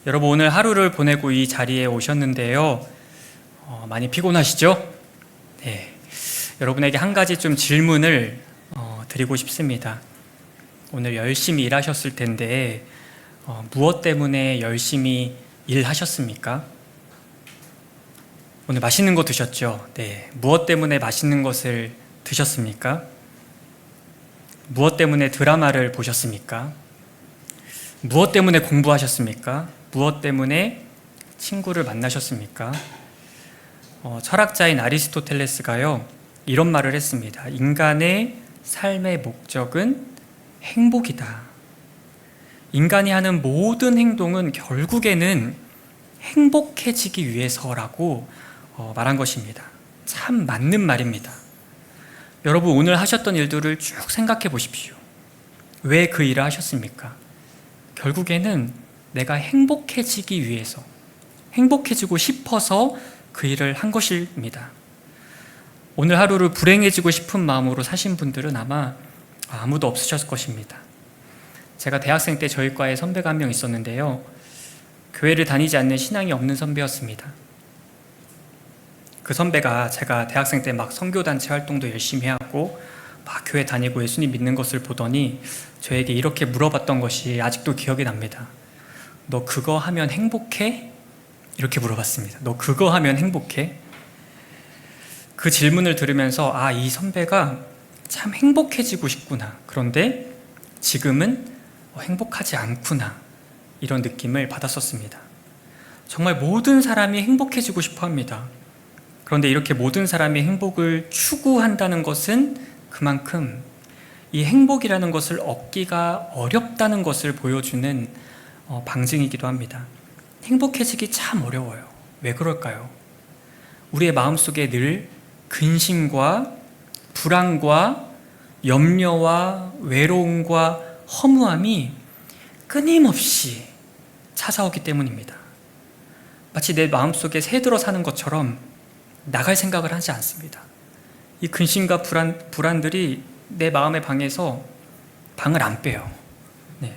여러분 오늘 하루를 보내고 이 자리에 오셨는데요. 많이 피곤하시죠? 네. 여러분에게 한 가지 좀 질문을 드리고 싶습니다. 오늘 열심히 일하셨을 텐데 무엇 때문에 열심히 일하셨습니까? 오늘 맛있는 거 드셨죠? 네. 무엇 때문에 맛있는 것을 드셨습니까? 무엇 때문에 드라마를 보셨습니까? 무엇 때문에 공부하셨습니까? 무엇 때문에 친구를 만나셨습니까? 철학자인 아리스토텔레스가요, 이런 말을 했습니다. 인간의 삶의 목적은 행복이다. 인간이 하는 모든 행동은 결국에는 행복해지기 위해서라고 말한 것입니다. 참 맞는 말입니다. 여러분 오늘 하셨던 일들을 쭉 생각해 보십시오. 왜 그 일을 하셨습니까? 결국에는 내가 행복해지기 위해서, 행복해지고 싶어서 그 일을 한 것입니다. 오늘 하루를 불행해지고 싶은 마음으로 사신 분들은 아마 아무도 없으셨을 것입니다. 제가 대학생 때 저희 과에 선배가 한 명 있었는데요. 교회를 다니지 않는 신앙이 없는 선배였습니다. 그 선배가 제가 대학생 때 막 선교단체 활동도 열심히 하고 막 교회 다니고 예수님 믿는 것을 보더니 저에게 이렇게 물어봤던 것이 아직도 기억이 납니다. 너 그거 하면 행복해? 이렇게 물어봤습니다. 너 그거 하면 행복해? 그 질문을 들으면서 이 선배가 참 행복해지고 싶구나. 그런데 지금은 행복하지 않구나. 이런 느낌을 받았었습니다. 정말 모든 사람이 행복해지고 싶어 합니다. 그런데 이렇게 모든 사람이 행복을 추구한다는 것은 그만큼 이 행복이라는 것을 얻기가 어렵다는 것을 보여주는 방증이기도 합니다. 행복해지기 참 어려워요. 왜 그럴까요? 우리의 마음속에 늘 근심과 불안과 염려와 외로움과 허무함이 끊임없이 찾아오기 때문입니다. 마치 내 마음속에 새들어 사는 것처럼 나갈 생각을 하지 않습니다. 이 근심과 불안들이 내 마음의 방에서 방을 안 빼요. 네.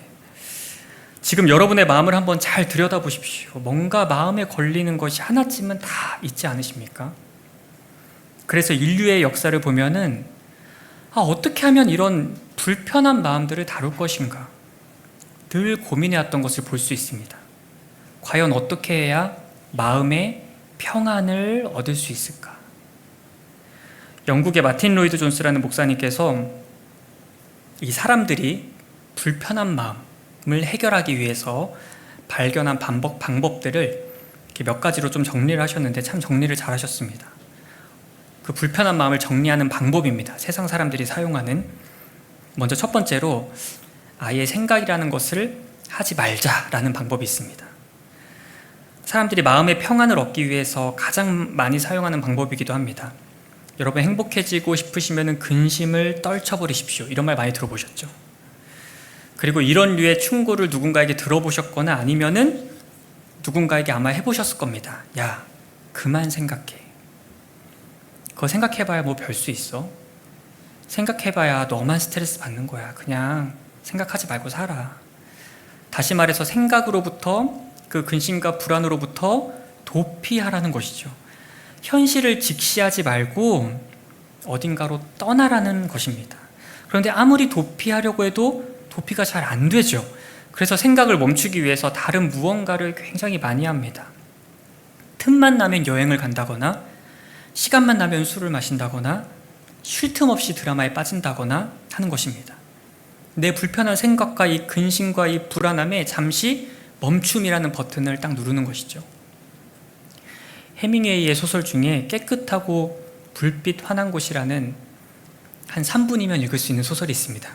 지금 여러분의 마음을 한번 잘 들여다보십시오. 뭔가 마음에 걸리는 것이 하나쯤은 다 있지 않으십니까? 그래서 인류의 역사를 보면은 어떻게 하면 이런 불편한 마음들을 다룰 것인가 늘 고민해왔던 것을 볼 수 있습니다. 과연 어떻게 해야 마음의 평안을 얻을 수 있을까? 영국의 마틴 로이드 존스라는 목사님께서 이 사람들이 불편한 마음을 해결하기 위해서 발견한 방법들을 이렇게 몇 가지로 좀 정리를 하셨는데 참 정리를 잘 하셨습니다. 그 불편한 마음을 정리하는 방법입니다. 세상 사람들이 사용하는. 먼저 첫 번째로 아예 생각이라는 것을 하지 말자라는 방법이 있습니다. 사람들이 마음의 평안을 얻기 위해서 가장 많이 사용하는 방법이기도 합니다. 여러분 행복해지고 싶으시면 근심을 떨쳐버리십시오. 이런 말 많이 들어보셨죠? 그리고 이런 류의 충고를 누군가에게 들어보셨거나 아니면은 누군가에게 아마 해보셨을 겁니다. 야, 그만 생각해. 그거 생각해봐야 뭐 별 수 있어? 생각해봐야 너만 스트레스 받는 거야. 그냥 생각하지 말고 살아. 다시 말해서 생각으로부터 그 근심과 불안으로부터 도피하라는 것이죠. 현실을 직시하지 말고 어딘가로 떠나라는 것입니다. 그런데 아무리 도피하려고 해도 도피가 잘 안 되죠. 그래서 생각을 멈추기 위해서 다른 무언가를 굉장히 많이 합니다. 틈만 나면 여행을 간다거나 시간만 나면 술을 마신다거나 쉴 틈 없이 드라마에 빠진다거나 하는 것입니다. 내 불편한 생각과 이 근심과 이 불안함에 잠시 멈춤이라는 버튼을 딱 누르는 것이죠. 해밍웨이의 소설 중에 깨끗하고 불빛 환한 곳이라는 한 3분이면 읽을 수 있는 소설이 있습니다.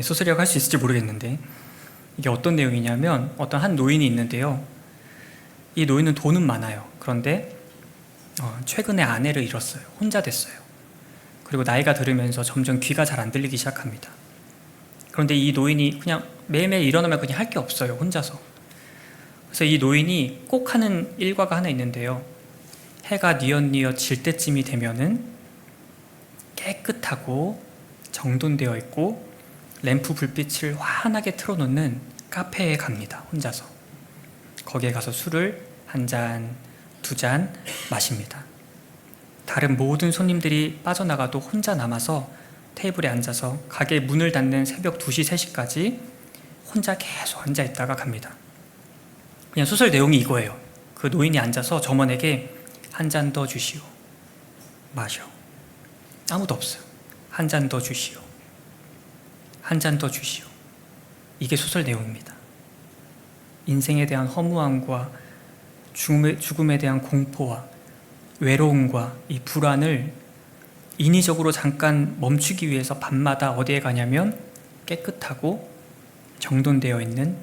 소설이라고 할 수 있을지 모르겠는데 이게 어떤 내용이냐면 어떤 한 노인이 있는데요. 이 노인은 돈은 많아요. 그런데 최근에 아내를 잃었어요. 혼자 됐어요. 그리고 나이가 들으면서 점점 귀가 잘 안 들리기 시작합니다. 그런데 이 노인이 그냥 매일매일 일어나면 그냥 할 게 없어요. 혼자서. 그래서 이 노인이 꼭 하는 일과가 하나 있는데요. 해가 뉘엿뉘엿 질 때쯤이 되면은 깨끗하고 정돈되어 있고 램프 불빛을 환하게 틀어놓는 카페에 갑니다. 혼자서. 거기에 가서 술을 한 잔, 두 잔 마십니다. 다른 모든 손님들이 빠져나가도 혼자 남아서 테이블에 앉아서 가게 문을 닫는 새벽 2시, 3시까지 혼자 계속 앉아있다가 갑니다. 그냥 소설 내용이 이거예요. 그 노인이 앉아서 점원에게 한 잔 더 주시오. 마셔. 아무도 없어요. 한 잔 더 주시오. 한 잔 더 주시오. 이게 소설 내용입니다. 인생에 대한 허무함과 죽음에 대한 공포와 외로움과 이 불안을 인위적으로 잠깐 멈추기 위해서 밤마다 어디에 가냐면 깨끗하고 정돈되어 있는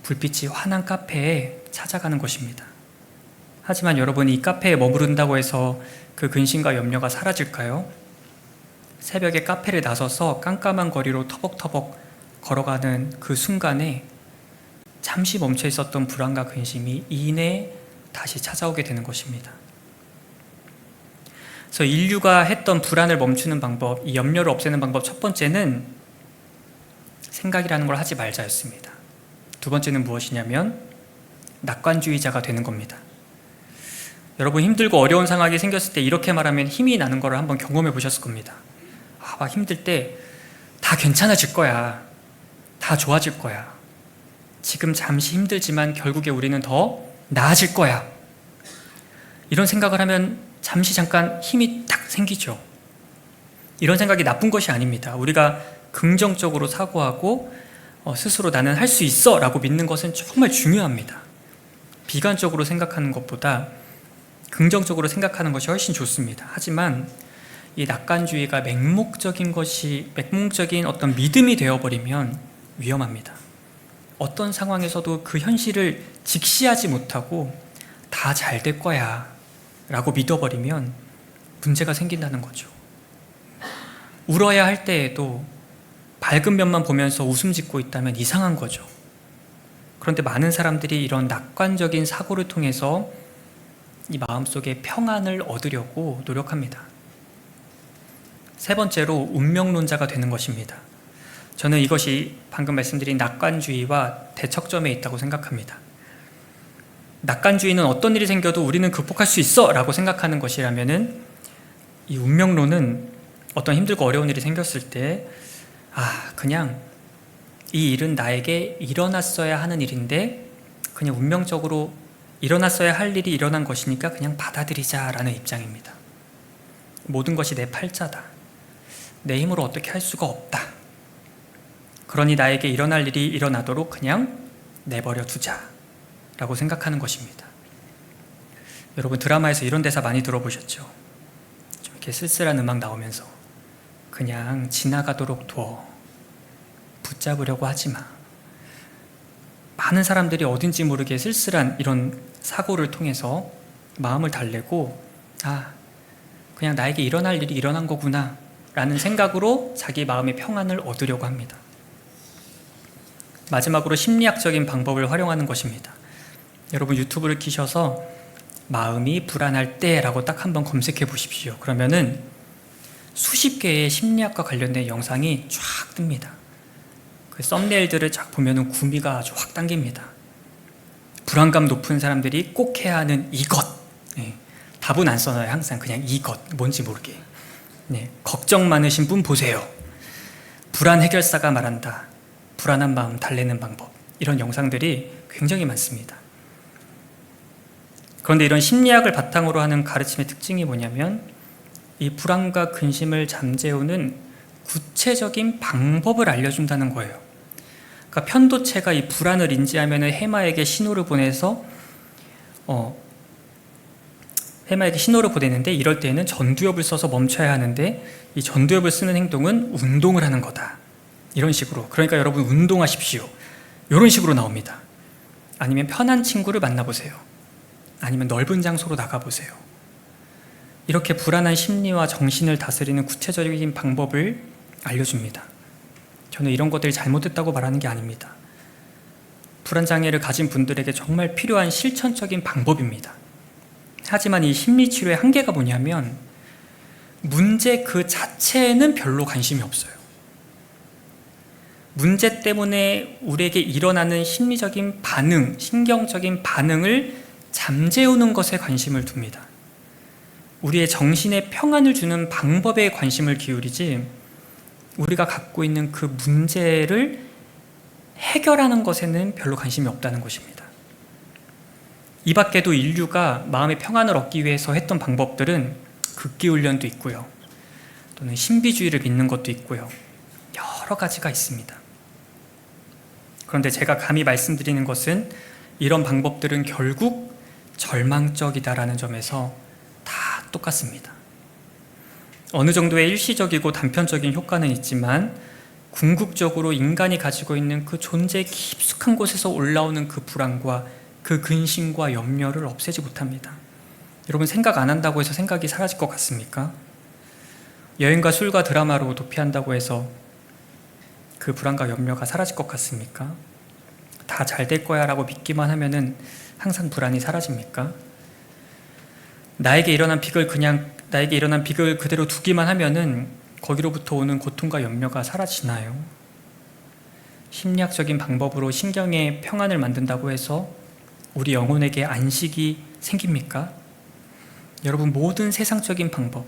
불빛이 환한 카페에 찾아가는 것입니다. 하지만 여러분, 이 카페에 머무른다고 해서 그 근심과 염려가 사라질까요? 새벽에 카페를 나서서 깜깜한 거리로 터벅터벅 걸어가는 그 순간에 잠시 멈춰 있었던 불안과 근심이 이내 다시 찾아오게 되는 것입니다. 그래서 인류가 했던 불안을 멈추는 방법, 이 염려를 없애는 방법, 첫 번째는 생각이라는 걸 하지 말자였습니다. 두 번째는 무엇이냐면 낙관주의자가 되는 겁니다. 여러분, 힘들고 어려운 상황이 생겼을 때 이렇게 말하면 힘이 나는 걸 한번 경험해 보셨을 겁니다. 막 힘들 때 다 괜찮아질 거야. 다 좋아질 거야. 지금 잠시 힘들지만 결국에 우리는 더 나아질 거야. 이런 생각을 하면 잠깐 힘이 딱 생기죠. 이런 생각이 나쁜 것이 아닙니다. 우리가 긍정적으로 사고하고 스스로 나는 할 수 있어 라고 믿는 것은 정말 중요합니다. 비관적으로 생각하는 것보다 긍정적으로 생각하는 것이 훨씬 좋습니다. 하지만 이 낙관주의가 맹목적인 어떤 믿음이 되어버리면 위험합니다. 어떤 상황에서도 그 현실을 직시하지 못하고 다 잘 될 거야 라고 믿어버리면 문제가 생긴다는 거죠. 울어야 할 때에도 밝은 면만 보면서 웃음 짓고 있다면 이상한 거죠. 그런데 많은 사람들이 이런 낙관적인 사고를 통해서 이 마음속에 평안을 얻으려고 노력합니다. 세 번째로 운명론자가 되는 것입니다. 저는 이것이 방금 말씀드린 낙관주의와 대척점에 있다고 생각합니다. 낙관주의는 어떤 일이 생겨도 우리는 극복할 수 있어 라고 생각하는 것이라면은, 이 운명론은 어떤 힘들고 어려운 일이 생겼을 때 그냥 이 일은 나에게 일어났어야 하는 일인데 그냥 운명적으로 일어났어야 할 일이 일어난 것이니까 그냥 받아들이자라는 입장입니다. 모든 것이 내 팔자다. 내 힘으로 어떻게 할 수가 없다. 그러니 나에게 일어날 일이 일어나도록 그냥 내버려 두자 라고 생각하는 것입니다. 여러분, 드라마에서 이런 대사 많이 들어보셨죠? 좀 이렇게 쓸쓸한 음악 나오면서 그냥 지나가도록 둬. 붙잡으려고 하지 마. 많은 사람들이 어딘지 모르게 쓸쓸한 이런 사고를 통해서 마음을 달래고 그냥 나에게 일어날 일이 일어난 거구나 라는 생각으로 자기 마음의 평안을 얻으려고 합니다. 마지막으로 심리학적인 방법을 활용하는 것입니다. 여러분, 유튜브를 키셔서 마음이 불안할 때 라고 딱 한번 검색해 보십시오. 그러면은 수십 개의 심리학과 관련된 영상이 쫙 뜹니다. 그 썸네일들을 쫙 보면은 구미가 아주 확 당깁니다. 불안감 높은 사람들이 꼭 해야 하는 이것. 답은 안 써놔요. 항상 그냥 이것. 뭔지 모르게. 걱정 많으신 분 보세요. 불안 해결사가 말한다. 불안한 마음 달래는 방법. 이런 영상들이 굉장히 많습니다. 그런데 이런 심리학을 바탕으로 하는 가르침의 특징이 뭐냐면, 이 불안과 근심을 잠재우는 구체적인 방법을 알려준다는 거예요. 그러니까 편도체가 이 불안을 인지하면 해마에게 신호를 보내서 해마에게 신호를 보내는데, 이럴 때에는 전두엽을 써서 멈춰야 하는데 이 전두엽을 쓰는 행동은 운동을 하는 거다. 이런 식으로. 그러니까 여러분, 운동하십시오. 이런 식으로 나옵니다. 아니면 편한 친구를 만나보세요. 아니면 넓은 장소로 나가보세요. 이렇게 불안한 심리와 정신을 다스리는 구체적인 방법을 알려줍니다. 저는 이런 것들이 잘못됐다고 말하는 게 아닙니다. 불안장애를 가진 분들에게 정말 필요한 실천적인 방법입니다. 하지만 이 심리치료의 한계가 뭐냐면, 문제 그 자체에는 별로 관심이 없어요. 문제 때문에 우리에게 일어나는 심리적인 반응, 신경적인 반응을 잠재우는 것에 관심을 둡니다. 우리의 정신에 평안을 주는 방법에 관심을 기울이지 우리가 갖고 있는 그 문제를 해결하는 것에는 별로 관심이 없다는 것입니다. 이 밖에도 인류가 마음의 평안을 얻기 위해서 했던 방법들은 극기훈련도 있고요. 또는 신비주의를 믿는 것도 있고요. 여러 가지가 있습니다. 그런데 제가 감히 말씀드리는 것은 이런 방법들은 결국 절망적이다라는 점에서 다 똑같습니다. 어느 정도의 일시적이고 단편적인 효과는 있지만 궁극적으로 인간이 가지고 있는 그 존재의 깊숙한 곳에서 올라오는 그 불안과 그 근심과 염려를 없애지 못합니다. 여러분, 생각 안 한다고 해서 생각이 사라질 것 같습니까? 여행과 술과 드라마로 도피한다고 해서 그 불안과 염려가 사라질 것 같습니까? 다 잘 될 거야 라고 믿기만 하면은 항상 불안이 사라집니까? 나에게 일어난 빅을 그대로 두기만 하면은 거기로부터 오는 고통과 염려가 사라지나요? 심리학적인 방법으로 신경의 평안을 만든다고 해서 우리 영혼에게 안식이 생깁니까? 여러분, 모든 세상적인 방법,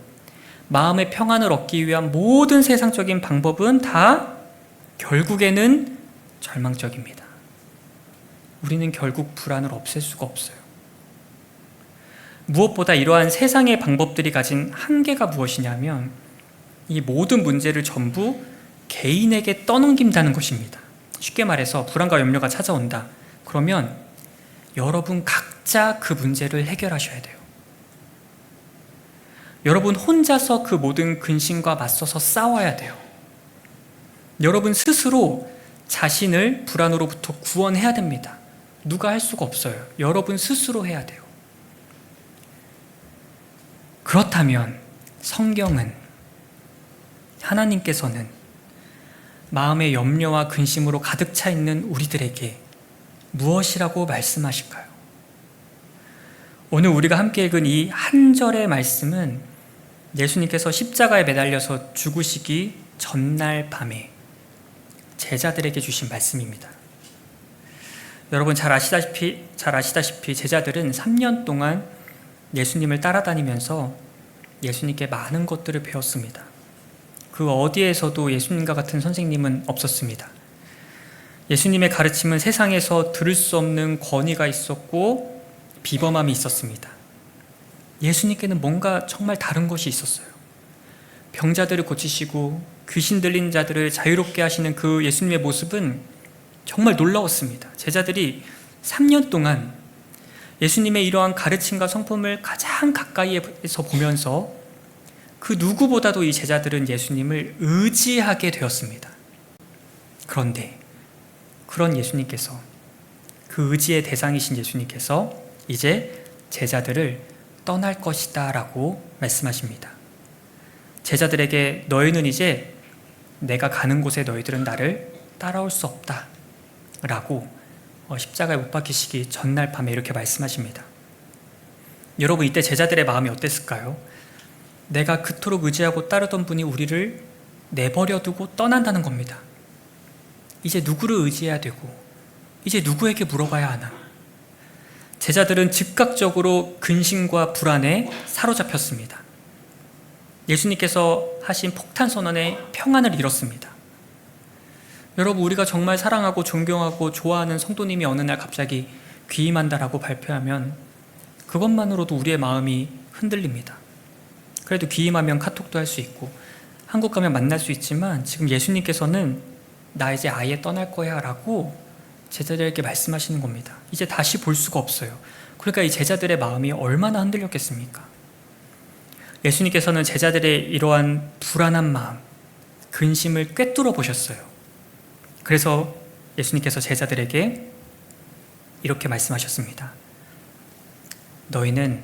마음의 평안을 얻기 위한 모든 세상적인 방법은 다 결국에는 절망적입니다. 우리는 결국 불안을 없앨 수가 없어요. 무엇보다 이러한 세상의 방법들이 가진 한계가 무엇이냐면 이 모든 문제를 전부 개인에게 떠넘긴다는 것입니다. 쉽게 말해서 불안과 염려가 찾아온다. 그러면 여러분 각자 그 문제를 해결하셔야 돼요. 여러분 혼자서 그 모든 근심과 맞서서 싸워야 돼요. 여러분 스스로 자신을 불안으로부터 구원해야 됩니다. 누가 할 수가 없어요. 여러분 스스로 해야 돼요. 그렇다면 성경은, 하나님께서는 마음의 염려와 근심으로 가득 차 있는 우리들에게 무엇이라고 말씀하실까요? 오늘 우리가 함께 읽은 이 한 절의 말씀은 예수님께서 십자가에 매달려서 죽으시기 전날 밤에 제자들에게 주신 말씀입니다. 여러분 잘 아시다시피 제자들은 3년 동안 예수님을 따라다니면서 예수님께 많은 것들을 배웠습니다. 그 어디에서도 예수님과 같은 선생님은 없었습니다. 예수님의 가르침은 세상에서 들을 수 없는 권위가 있었고 비범함이 있었습니다. 예수님께는 뭔가 정말 다른 것이 있었어요. 병자들을 고치시고 귀신 들린 자들을 자유롭게 하시는 그 예수님의 모습은 정말 놀라웠습니다. 제자들이 3년 동안 예수님의 이러한 가르침과 성품을 가장 가까이에서 보면서 그 누구보다도 이 제자들은 예수님을 의지하게 되었습니다. 그런데 그런 예수님께서, 그 의지의 대상이신 예수님께서 이제 제자들을 떠날 것이다 라고 말씀하십니다. 제자들에게 너희는 이제 내가 가는 곳에 너희들은 나를 따라올 수 없다 라고 십자가에 못 박히시기 전날 밤에 이렇게 말씀하십니다. 여러분, 이때 제자들의 마음이 어땠을까요? 내가 그토록 의지하고 따르던 분이 우리를 내버려 두고 떠난다는 겁니다. 이제 누구를 의지해야 되고 이제 누구에게 물어봐야 하나? 제자들은 즉각적으로 근심과 불안에 사로잡혔습니다. 예수님께서 하신 폭탄 선언의 평안을 잃었습니다. 여러분, 우리가 정말 사랑하고 존경하고 좋아하는 성도님이 어느 날 갑자기 귀임한다라고 발표하면 그것만으로도 우리의 마음이 흔들립니다. 그래도 귀임하면 카톡도 할 수 있고 한국 가면 만날 수 있지만 지금 예수님께서는 나 이제 아예 떠날 거야 라고 제자들에게 말씀하시는 겁니다. 이제 다시 볼 수가 없어요. 그러니까 이 제자들의 마음이 얼마나 흔들렸겠습니까? 예수님께서는 제자들의 이러한 불안한 마음, 근심을 꿰뚫어 보셨어요. 그래서 예수님께서 제자들에게 이렇게 말씀하셨습니다. 너희는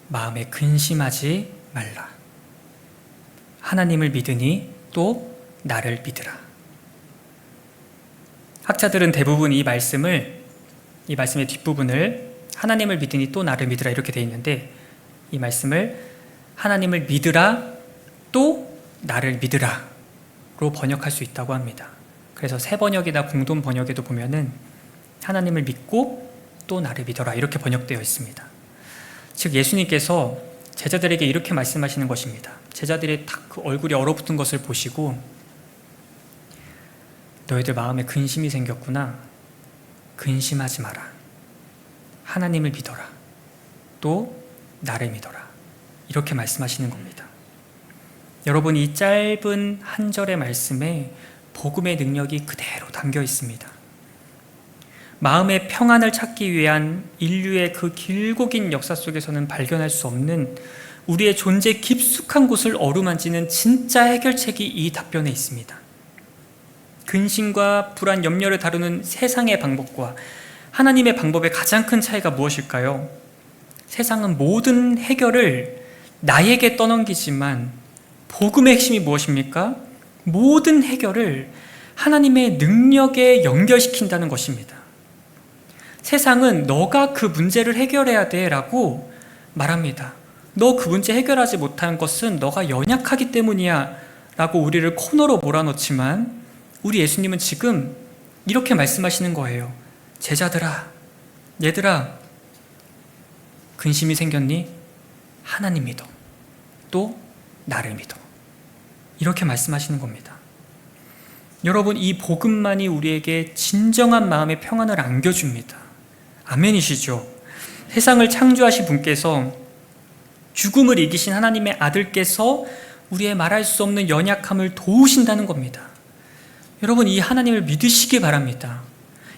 마음에 근심하지 말라. 하나님을 믿으니 또 나를 믿으라. 학자들은 대부분 이 말씀의 뒷부분을 하나님을 믿으니 또 나를 믿으라 이렇게 되어 있는데, 이 말씀을 하나님을 믿으라 또 나를 믿으라 로 번역할 수 있다고 합니다. 그래서 새 번역이나 공동 번역에도 보면은 하나님을 믿고 또 나를 믿어라 이렇게 번역되어 있습니다. 즉 예수님께서 제자들에게 이렇게 말씀하시는 것입니다. 제자들이 딱 그 얼굴이 얼어붙은 것을 보시고 너희들 마음에 근심이 생겼구나. 근심하지 마라. 하나님을 믿어라. 또 나를 믿어라. 이렇게 말씀하시는 겁니다. 여러분, 이 짧은 한 절의 말씀에 복음의 능력이 그대로 담겨 있습니다. 마음의 평안을 찾기 위한 인류의 그 길고 긴 역사 속에서는 발견할 수 없는 우리의 존재 깊숙한 곳을 어루만지는 진짜 해결책이 이 답변에 있습니다. 근심과 불안, 염려를 다루는 세상의 방법과 하나님의 방법의 가장 큰 차이가 무엇일까요? 세상은 모든 해결을 나에게 떠넘기지만 복음의 핵심이 무엇입니까? 모든 해결을 하나님의 능력에 연결시킨다는 것입니다. 세상은 너가 그 문제를 해결해야 돼 라고 말합니다. 너 그 문제 해결하지 못한 것은 너가 연약하기 때문이야 라고 우리를 코너로 몰아넣지만 우리 예수님은 지금 이렇게 말씀하시는 거예요. 제자들아, 얘들아, 근심이 생겼니? 하나님 믿어. 또 나를 믿어. 이렇게 말씀하시는 겁니다. 여러분, 이 복음만이 우리에게 진정한 마음의 평안을 안겨줍니다. 아멘이시죠? 세상을 창조하신 분께서, 죽음을 이기신 하나님의 아들께서 우리의 말할 수 없는 연약함을 도우신다는 겁니다. 여러분, 이 하나님을 믿으시기 바랍니다.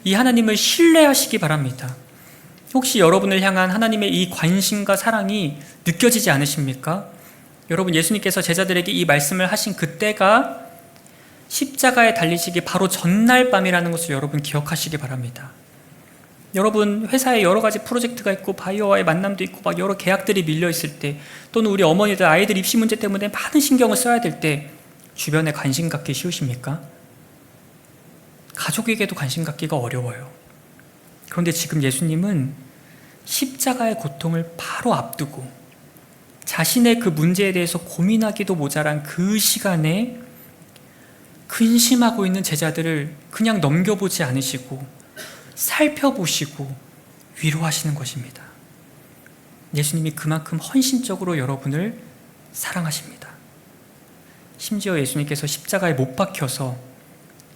이 하나님을 신뢰하시기 바랍니다. 혹시 여러분을 향한 하나님의 이 관심과 사랑이 느껴지지 않으십니까? 여러분, 예수님께서 제자들에게 이 말씀을 하신 그때가 십자가에 달리시기 바로 전날 밤이라는 것을 여러분 기억하시기 바랍니다. 여러분, 회사에 여러 가지 프로젝트가 있고 바이어와의 만남도 있고 막 여러 계약들이 밀려 있을 때, 또는 우리 어머니들 아이들 입시 문제 때문에 많은 신경을 써야 될 때 주변에 관심 갖기 쉬우십니까? 가족에게도 관심 갖기가 어려워요. 그런데 지금 예수님은 십자가의 고통을 바로 앞두고 자신의 그 문제에 대해서 고민하기도 모자란 그 시간에 근심하고 있는 제자들을 그냥 넘겨보지 않으시고 살펴보시고 위로하시는 것입니다. 예수님이 그만큼 헌신적으로 여러분을 사랑하십니다. 심지어 예수님께서 십자가에 못 박혀서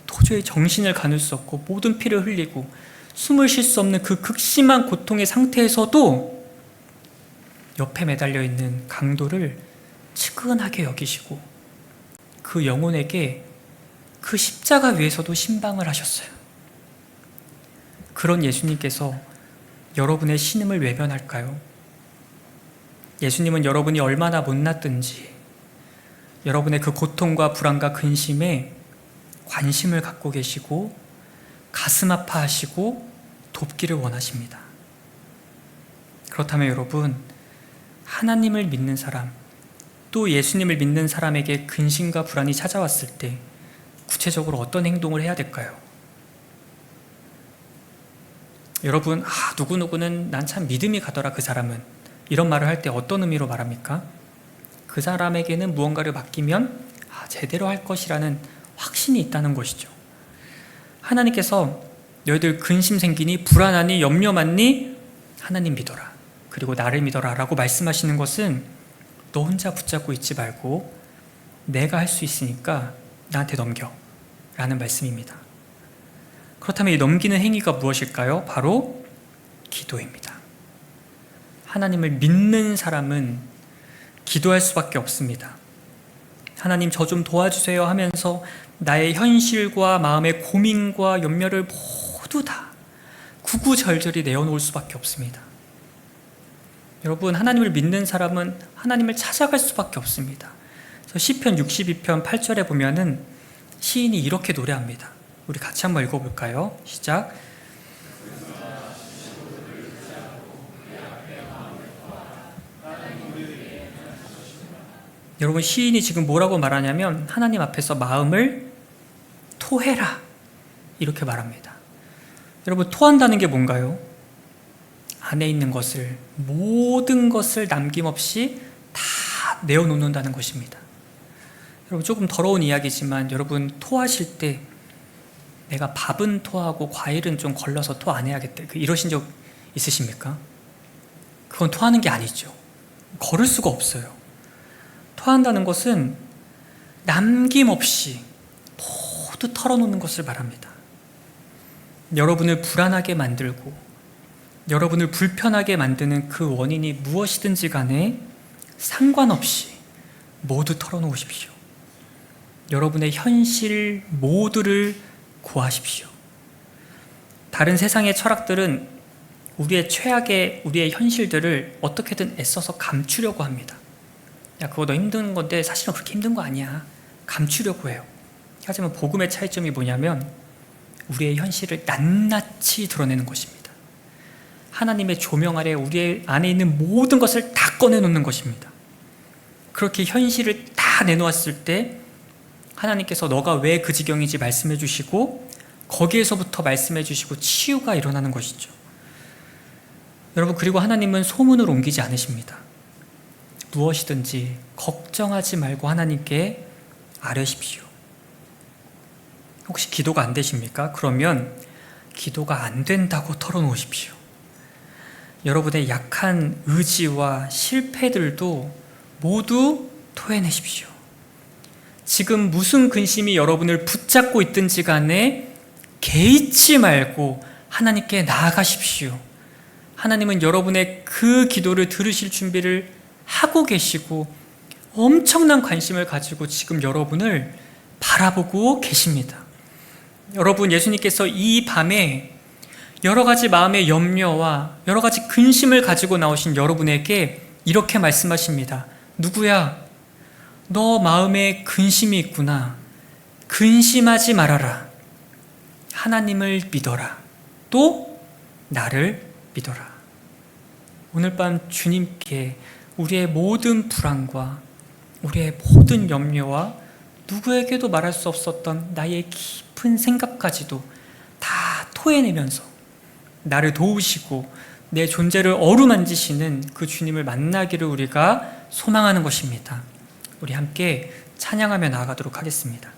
도저히 정신을 가눌 수 없고 모든 피를 흘리고 숨을 쉴 수 없는 그 극심한 고통의 상태에서도 옆에 매달려 있는 강도를 측은하게 여기시고 그 영혼에게 그 십자가 위에서도 신방을 하셨어요. 그런 예수님께서 여러분의 신음을 외면할까요? 예수님은 여러분이 얼마나 못났든지 여러분의 그 고통과 불안과 근심에 관심을 갖고 계시고 가슴 아파하시고 돕기를 원하십니다. 그렇다면 여러분, 하나님을 믿는 사람, 또 예수님을 믿는 사람에게 근심과 불안이 찾아왔을 때 구체적으로 어떤 행동을 해야 될까요? 여러분, 누구누구는 난 참 믿음이 가더라 그 사람은, 이런 말을 할 때 어떤 의미로 말합니까? 그 사람에게는 무언가를 맡기면 제대로 할 것이라는 확신이 있다는 것이죠. 하나님께서 너희들 근심 생기니, 불안하니, 염려 많니? 하나님 믿어라. 그리고 나를 믿어라 라고 말씀하시는 것은 너 혼자 붙잡고 있지 말고 내가 할 수 있으니까 나한테 넘겨 라는 말씀입니다. 그렇다면 이 넘기는 행위가 무엇일까요? 바로 기도입니다. 하나님을 믿는 사람은 기도할 수밖에 없습니다. 하나님, 저 좀 도와주세요 하면서 나의 현실과 마음의 고민과 염려를 모두 다 구구절절히 내어놓을 수밖에 없습니다. 여러분, 하나님을 믿는 사람은 하나님을 찾아갈 수밖에 없습니다. 그래서 시편 62편 8절에 보면은 시인이 이렇게 노래합니다. 우리 같이 한번 읽어볼까요? 시작. 여러분, 시인이 지금 뭐라고 말하냐면 하나님 앞에서 마음을 토해라 이렇게 말합니다. 여러분, 토한다는 게 뭔가요? 안에 있는 것을, 모든 것을 남김없이 다 내어놓는다는 것입니다. 여러분, 조금 더러운 이야기지만 여러분 토하실 때 내가 밥은 토하고 과일은 좀 걸러서 토 안 해야겠다. 이러신 적 있으십니까? 그건 토하는 게 아니죠. 걸을 수가 없어요. 토한다는 것은 남김없이 모두 털어놓는 것을 말합니다. 여러분을 불안하게 만들고 여러분을 불편하게 만드는 그 원인이 무엇이든지 간에 상관없이 모두 털어놓으십시오. 여러분의 현실 모두를 구하십시오. 다른 세상의 철학들은 우리의 최악의 우리의 현실들을 어떻게든 애써서 감추려고 합니다. 야, 그거 너 힘든 건데 사실은 그렇게 힘든 거 아니야. 감추려고 해요. 하지만 복음의 차이점이 뭐냐면 우리의 현실을 낱낱이 드러내는 것입니다. 하나님의 조명 아래 우리 안에 있는 모든 것을 다 꺼내놓는 것입니다. 그렇게 현실을 다 내놓았을 때 하나님께서 너가 왜 그 지경인지 말씀해 주시고 거기에서부터 말씀해 주시고 치유가 일어나는 것이죠. 여러분, 그리고 하나님은 소문을 옮기지 않으십니다. 무엇이든지 걱정하지 말고 하나님께 아뢰십시오. 혹시 기도가 안 되십니까? 그러면 기도가 안 된다고 털어놓으십시오. 여러분의 약한 의지와 실패들도 모두 토해내십시오. 지금 무슨 근심이 여러분을 붙잡고 있든지 간에 개의치 말고 하나님께 나아가십시오. 하나님은 여러분의 그 기도를 들으실 준비를 하고 계시고 엄청난 관심을 가지고 지금 여러분을 바라보고 계십니다. 여러분, 예수님께서 이 밤에 여러 가지 마음의 염려와 여러 가지 근심을 가지고 나오신 여러분에게 이렇게 말씀하십니다. 누구야? 너 마음에 근심이 있구나. 근심하지 말아라. 하나님을 믿어라. 또 나를 믿어라. 오늘 밤 주님께 우리의 모든 불안과 우리의 모든 염려와 누구에게도 말할 수 없었던 나의 깊은 생각까지도 다 토해내면서 나를 도우시고 내 존재를 어루만지시는 그 주님을 만나기를 우리가 소망하는 것입니다. 우리 함께 찬양하며 나아가도록 하겠습니다.